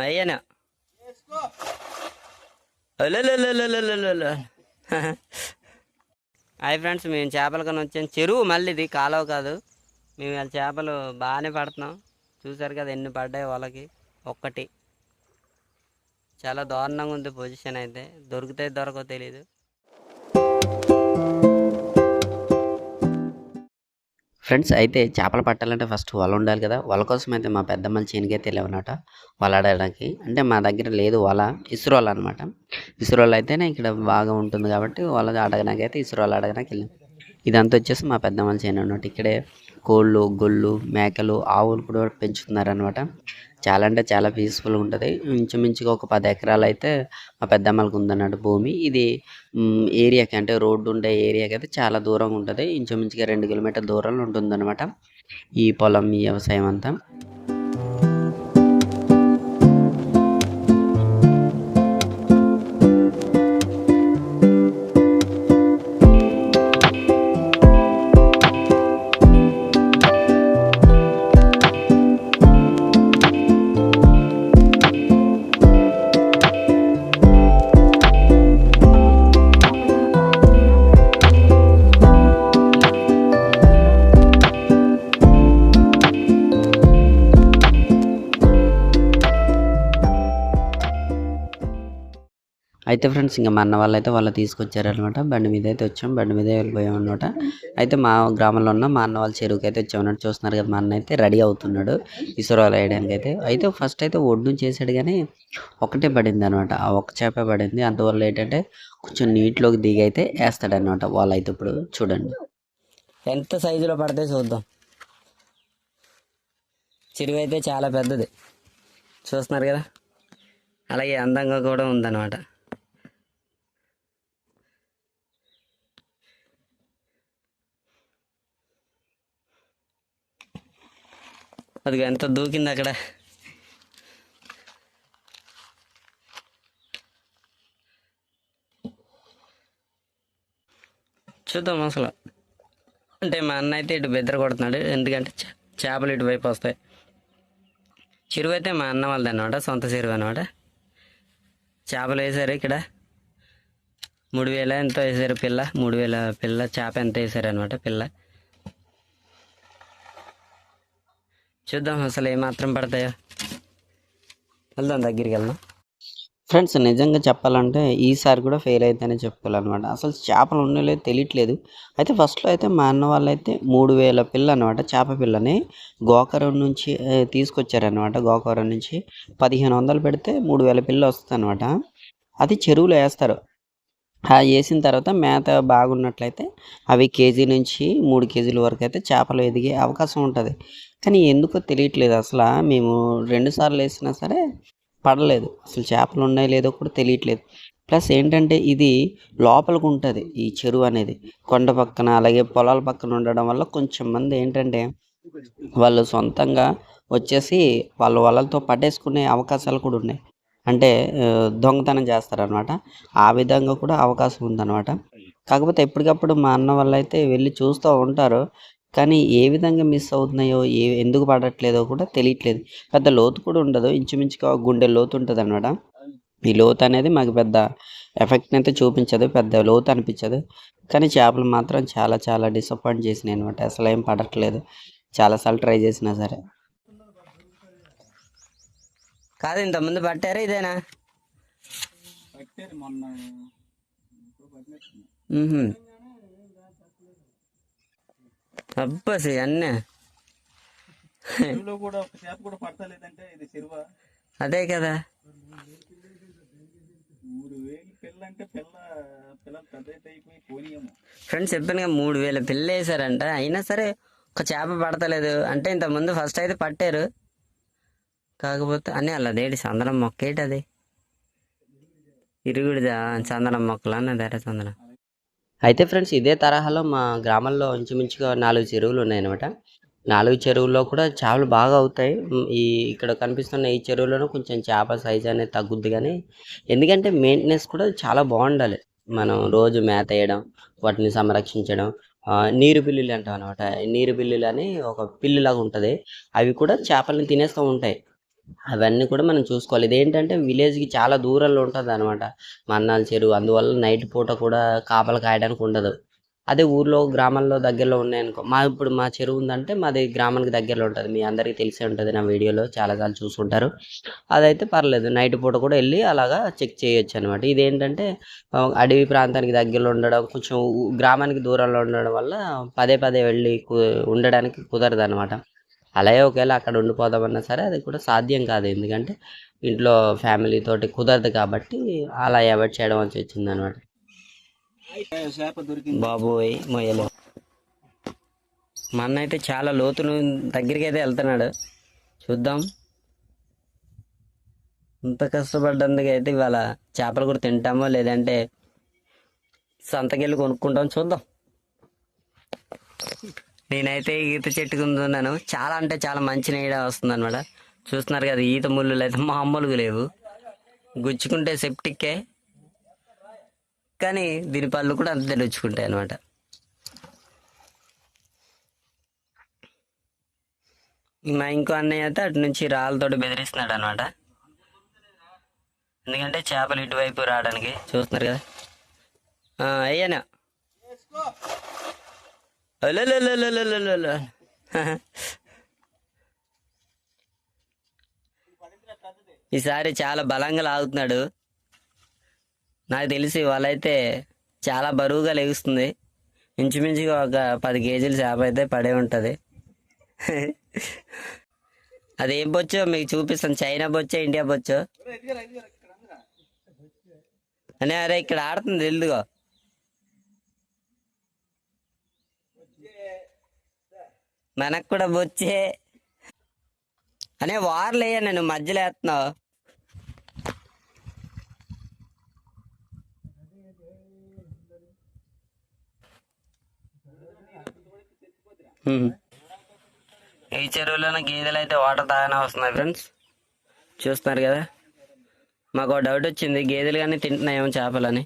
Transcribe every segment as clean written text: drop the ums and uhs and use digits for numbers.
అయ్యానా hi friends, మేము చేపలు కొని వచ్చాం. చెరువు మళ్ళీ ఇది కాలువ కాదు. మేము వాళ్ళ చేపలు బాగానే పడుతున్నాం. చూసారు కదా ఎన్ని పడ్డాయి వాళ్ళకి. ఒక్కటి చాలా దారుణంగా ఉంది పొజిషన్. అయితే దొరుకుతాయి దొరకో తెలీదు. ఫ్రెండ్స్, అయితే చేపలు పట్టాలంటే ఫస్ట్ వల ఉండాలి కదా. వల కోసం అయితే మా పెద్దమ్మల చేనుకైతే వెళ్ళామన్నమాట వల ఆడడానికి. అంటే మా దగ్గర లేదు వల, ఇసురోల అనమాట. ఇసురోలు అయితేనే ఇక్కడ బాగా ఉంటుంది కాబట్టి వల ఆడగనాకైతే ఇసురోలు ఆడగనాకి వెళ్ళాం. ఇదంతా వచ్చేసి మా పెద్దమ్మల చేను అన్నమాట. ఇక్కడే కోళ్ళు, గొల్లు, మేకలు, ఆవులు కూడా పెంచుతున్నారనమాట. చాలా అంటే చాలా పీస్ఫుల్గా ఉంటుంది. ఇంచుమించుగా ఒక 10 ఎకరాలు అయితే మా పెద్దమ్మలకు ఉందన్నట్టు భూమి. ఇది ఏరియాకి అంటే రోడ్డు ఉండే ఏరియాకి అయితే చాలా దూరంగా ఉంటుంది. ఇంచుమించుగా 2 కిలోమీటర్ల దూరంలో ఉంటుందన్నమాట ఈ పొలం, ఈ వ్యవసాయం అంతా. అయితే ఫ్రెండ్స్, ఇంకా మా అన్న వాళ్ళు అయితే వాళ్ళు తీసుకొచ్చారనమాట. బండి మీద అయితే వచ్చాం, బండి మీదే వెళ్ళిపోయాం అనమాట. అయితే మా గ్రామంలో ఉన్న మా అన్న వాళ్ళ చెరువుకి అయితే వచ్చామన్నట్టు. చూస్తున్నారు కదా, మా అన్న అయితే రెడీ అవుతున్నాడు ఇసురాలు వేయడానికి అయితే. అయితే ఫస్ట్ అయితే ఒడ్డు చేసాడు కానీ ఒకటే పడింది అనమాట. ఆ ఒక్క చేప పడింది. అందువల్ల ఏంటంటే కొంచెం నీటిలోకి దిగి అయితే వేస్తాడనమాట వాళ్ళు. అయితే ఇప్పుడు చూడండి ఎంత సైజులో పడితే చూద్దాం. చెరువు అయితే చాలా పెద్దది, చూస్తున్నారు కదా. అలాగే అందంగా కూడా ఉందన్నమాట. అది ఎంత దూకింది అక్కడ. చూద్దాం అసలు. అంటే మా అన్న అయితే ఇటు బెద్దర కొడుతున్నాడు, ఎందుకంటే చేపలు ఇటువైపు వస్తాయి. చెరువు అయితే మా అన్న వాళ్ళది అనమాట, సొంత చెరువు అనమాట. చేపలు వేసారు ఇక్కడ 3000 ఎంతో వేసారు పిల్ల. 3000 పిల్ల చేప ఎంత వేసారు అనమాట పిల్ల. చూద్దాం అసలు ఏమాత్రం పడతాయో. వెళ్దాం, దగ్గరికి వెళ్దాం. ఫ్రెండ్స్, నిజంగా చెప్పాలంటే ఈసారి కూడా ఫెయిల్ అవుతాయని చెప్పుకోవాలన్నమాట. అసలు చేపలు ఉండలేదు తెలియట్లేదు. అయితే ఫస్ట్లో అయితే మా అన్న వాళ్ళు అయితే 3000 పిల్ల అనమాట, చేప పిల్లని గోకరం నుంచి తీసుకొచ్చారనమాట. గోకరం నుంచి 1500 పెడితే 3000 పిల్ల వస్తుంది అనమాట. అది చెరువులో వేస్తారు. వేసిన తర్వాత మేత బాగున్నట్లయితే అవి కేజీ నుంచి 3 కేజీల వరకు అయితే చేపలు ఎదిగే అవకాశం ఉంటుంది. కానీ ఎందుకో తెలియట్లేదు అసలు. మేము 2 సార్లు వేసినా సరే పడలేదు. అసలు చేపలు ఉన్నాయో లేదో కూడా తెలియట్లేదు. ప్లస్ ఏంటంటే ఇది లోపలికి ఉంటుంది ఈ చెరువు అనేది. కొండ పక్కన అలాగే పొలాల పక్కన ఉండడం వల్ల కొంచెం మంది ఏంటంటే వాళ్ళు సొంతంగా వచ్చేసి వాళ్ళ వలలతో పట్టేసుకునే అవకాశాలు కూడా ఉన్నాయి. అంటే దొంగతనం చేస్తారనమాట. ఆ విధంగా కూడా అవకాశం ఉందన్నమాట. కాకపోతే ఎప్పటికప్పుడు మా అన్న వాళ్ళు అయితే వెళ్ళి చూస్తూ ఉంటారు. కానీ ఏ విధంగా మిస్ అవుతున్నాయో, ఎందుకు పడట్లేదో కూడా తెలియట్లేదు. పెద్ద లోతు కూడా ఉండదు, ఇంచుమించుగా గుండె లోతు ఉంటుంది అనమాట. ఈ లోతు అనేది మాకు పెద్ద ఎఫెక్ట్ని అయితే చూపించదు, పెద్ద లోతు అనిపించదు. కానీ చేపలు మాత్రం చాలా చాలా డిసప్పాయింట్ చేసినాయి అనమాట. అసలు ఏం పడట్లేదు చాలాసార్లు ట్రై చేసినా సరే. కాదు, ఇంతకుముందు పట్టారా ఇదేనా? అబ్బాసి అన్నీ అదే కదా. ఫ్రెండ్స్, చెప్పాను కదా 3000 పిల్లలు వేసారంట. అయినా సరే ఒక చేప పడతలేదు. అంటే ఇంతకుముందు ఫస్ట్ అయితే పట్టారు, కాకపోతే అని అదేంటి చందనం మొక్క ఏంటి అది ఇరుగుడిదా? చందనం మొక్కలు అన్నది అరే చందనం. అయితే ఫ్రెండ్స్, ఇదే తరహాలో మా గ్రామంలో ఇంచుమించుగా 4 చెరువులు ఉన్నాయన్నమాట. 4 చెరువుల్లో కూడా చేపలు బాగా అవుతాయి. ఇక్కడ కనిపిస్తున్న ఈ చెరువులోనూ కొంచెం చేప సైజ్ అనేది తగ్గుద్ది. కానీ ఎందుకంటే మెయింటెనెన్స్ కూడా చాలా బాగుండాలి. మనం రోజు మేత వేయడం, వాటిని సంరక్షించడం, నీరు పిల్లులు అంటాం అనమాట. నీరు పిల్లులు అని ఒక పిల్లులాగా ఉంటుంది. అవి కూడా చేపల్ని తినేస్తూ ఉంటాయి. అవన్నీ కూడా మనం చూసుకోవాలి. ఇదేంటంటే విలేజ్కి చాలా దూరంలో ఉంటుంది అనమాట మన్నాల చెరువు. అందువల్ల నైట్ పూట కూడా కాపలు కాయడానికి ఉండదు. అదే ఊర్లో గ్రామాల్లో దగ్గరలో ఉన్నాయనుకో, ఇప్పుడు మా చెరువు ఉందంటే మాది గ్రామానికి దగ్గరలో ఉంటుంది. మీ అందరికీ తెలిసే ఉంటుంది, నా వీడియోలో చాలాసార్లు చూసుంటారు. అదైతే పర్లేదు, నైట్ పూట కూడా వెళ్ళి అలాగా చెక్ చేయొచ్చు అనమాట. ఇదేంటంటే అడవి ప్రాంతానికి దగ్గరలో ఉండడం, కొంచెం గ్రామానికి దూరంలో ఉండడం వల్ల పదే పదే వెళ్ళి ఉండడానికి కుదరదు అనమాట. అలాగే ఒకవేళ అక్కడ ఉండిపోదామన్నా సరే అది కూడా సాధ్యం కాదు. ఎందుకంటే ఇంట్లో ఫ్యామిలీ తోటి కుదరదు కాబట్టి అలా అవాయిడ్ చేయడం వచ్చి వచ్చింది అనమాట. బాబోయ్ మొయ్యలు. మా అన్న అయితే చాలా లోతులు దగ్గరికి అయితే వెళ్తున్నాడు. చూద్దాం. ఇంత కష్టపడ్డందుకు అయితే ఇవాళ చేపలు కూడా తింటామో లేదంటే సంతకెళ్ళి కొనుక్కుంటాం, చూద్దాం. నేనైతే ఈత చెట్టుకు ఉన్నాను. చాలా అంటే చాలా మంచి నీడ వస్తుంది అనమాట. చూస్తున్నారు కదా, ఈత ముళ్ళు అయితే మామూలుగా లేవు. గుచ్చుకుంటే సెప్టిక్కే, కానీ దీని పళ్ళు కూడా అంతే రుచుకుంటాయి అనమాట. మా ఇంకో అన్నయ్య అయితే అటు నుంచి రాళ్ళతోటి బెదిరిస్తున్నాడు అనమాట. ఎందుకంటే చేపలు ఇటువైపు రావడానికి. చూస్తున్నారు కదా, అయ్యానా ఈసారి చాలా బలంగా లాగుతున్నాడు. నాకు తెలిసి వాళ్ళైతే చాలా బరువుగా లెగుస్తుంది. ఇంచుమించుగా ఒక 10 కేజీల చేప అయితే పడే ఉంటుంది. అదేం బొచ్చో మీకు చూపిస్తాను. చైనా బొచ్చో, ఇండియా బొచ్చో అని. అరే ఇక్కడ ఆడుతుంది తెలుదుగో. మనకు కూడా బొచ్చే అనే వార్లు వేయ, నేను మధ్యలో వేస్తున్నావు. ఈ చెరువులోనే గేదెలు అయితే వాటర్ తాగానే వస్తున్నాయి ఫ్రెండ్స్. చూస్తున్నారు కదా, మాకు ఒక డౌట్ వచ్చింది, గేదెలు కానీ తింటున్నాయేమో చేపలని.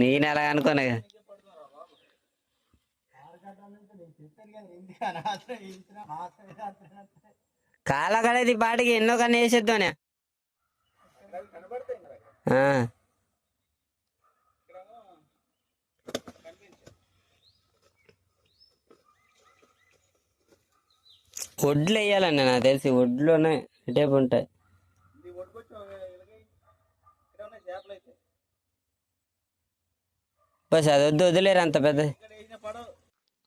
నేను ఎలా అనుకోనే కాలకడేది పాటికి ఎన్నో కన్నా వేసేద్దానే. వడ్లు వేయాలండి, నాకు తెలిసి వడ్లోనే టైపు ఉంటాయి. బస్ అది వదిలేరు అంత పెద్ద.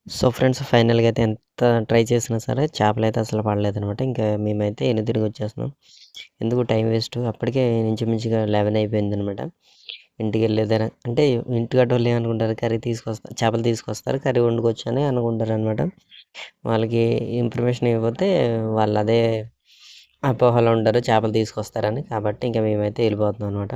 సో ఫ్రెండ్స్, ఫైనల్గా అయితే ఎంత ట్రై చేసినా సరే చేపలు అయితే అసలు పడలేదు అనమాట. ఇంకా మేమైతే తిరిగి వచ్చేస్తున్నాం. ఎందుకు టైం వేస్ట్. అప్పటికే ఇంచుమించుగా 11 అయిపోయింది అనమాట. ఇంటికి వెళ్ళేదారా అంటే ఇంటి గడ్డోళ్ళు ఏమనుకుంటారు, కర్రీ తీసుకొస్తారు, చేపలు తీసుకొస్తారు, కర్రీ వండుకోవచ్చు అని అనుకుంటారు అనమాట. వాళ్ళకి ఇన్ఫర్మేషన్ ఇవ్వకపోతే వాళ్ళు అదే అపోహలో ఉంటారు చేపలు తీసుకొస్తారని. కాబట్టి ఇంకా మేమైతే వెళ్ళిపోతున్నాం అనమాట.